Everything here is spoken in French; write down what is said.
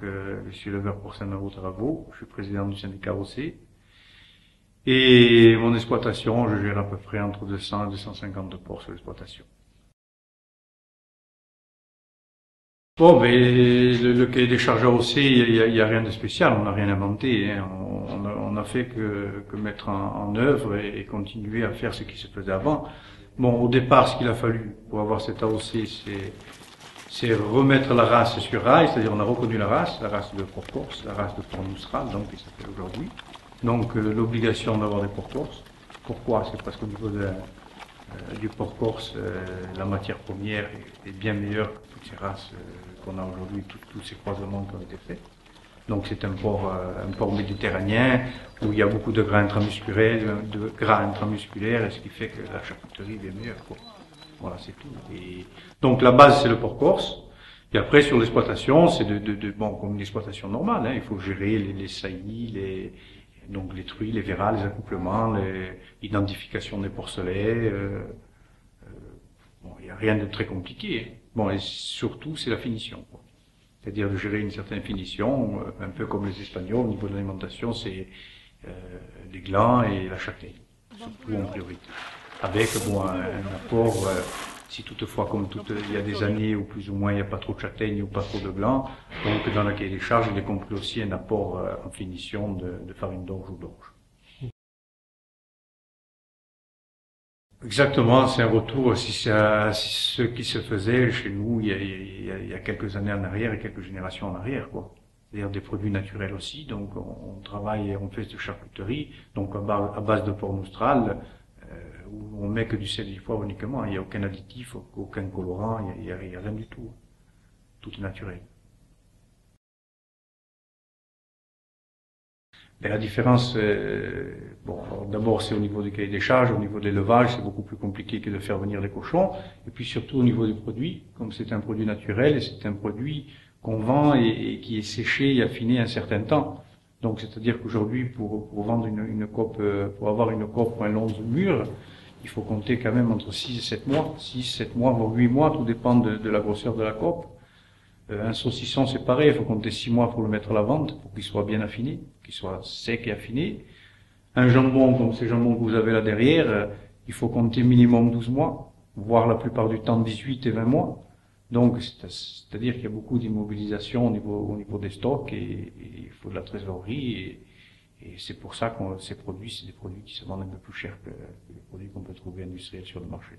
je suis éleveur porcin de Haut-Travaux, je suis président du syndicat OC. Et mon exploitation, je gère à peu près entre 200 et 250 porcs sur l'exploitation. Bon, mais le cahier des charges AOC, il y a rien de spécial, on n'a rien inventé, hein. On a fait que mettre en œuvre et continuer à faire ce qui se faisait avant. Bon, au départ, ce qu'il a fallu pour avoir cette AOC, c'est remettre la race sur rail, c'est-à-dire on a reconnu la race de porc corse, la race de porc mustral, donc qui s'appelle aujourd'hui. Donc l'obligation d'avoir des porcs corse. Pourquoi? C'est parce qu'au niveau du porc corse, la matière première est bien meilleure que toutes ces races qu'on a aujourd'hui, tous ces croisements qui ont été faits. Donc c'est un porc méditerranéen où il y a beaucoup de gras intramusculaires, et ce qui fait que la charcuterie est meilleure, quoi. Voilà, c'est tout. Et donc la base c'est le porc corse. Et après sur l'exploitation, c'est bon comme une exploitation normale, hein, il faut gérer les saillies, donc les truies, les verras, les accouplements, l'identification des porcelets. Bon, il n'y a rien de très compliqué, hein. Bon, et surtout c'est la finition, quoi. C'est-à-dire de gérer une certaine finition, un peu comme les Espagnols, au niveau de l'alimentation, c'est les glands et la châtaigne, surtout en priorité. Avec bon, un apport, si toutefois, comme il y a des années où plus ou moins il n'y a pas trop de châtaigne ou pas trop de glands, donc dans le cahier des charges, il est compris aussi un apport en finition de farine d'orge ou d'orge. Exactement, c'est un retour si ce qui se faisait chez nous il y a quelques années en arrière et quelques générations en arrière, quoi. C'est-à-dire des produits naturels aussi, donc on travaille et on fait de charcuterie, donc à base de porc mustral, où on met que du sel et du poivre uniquement, il n'y a aucun additif, aucun colorant, il y a rien du tout. Tout est naturel. Et la différence, bon, d'abord c'est au niveau du cahier des charges, au niveau de l'élevage, c'est beaucoup plus compliqué que de faire venir les cochons, et puis surtout au niveau du produit, comme c'est un produit naturel, et c'est un produit qu'on vend et qui est séché et affiné un certain temps. Donc c'est-à-dire qu'aujourd'hui, pour vendre une cope, pour avoir une cope ou un lonze mûr, il faut compter quand même entre 6 et 7 mois, 6, 7 mois, voire 8 mois, tout dépend de la grosseur de la cope. Un saucisson, c'est pareil, il faut compter 6 mois pour le mettre à la vente, pour qu'il soit bien affiné, qu'il soit sec et affiné. Un jambon, comme ces jambons que vous avez là derrière, il faut compter minimum 12 mois, voire la plupart du temps 18 et 20 mois. Donc, c'est-à-dire qu'il y a beaucoup d'immobilisation au niveau des stocks et il faut de la trésorerie et c'est pour ça que ces produits, c'est des produits qui se vendent un peu plus cher que les produits qu'on peut trouver industriels sur le marché.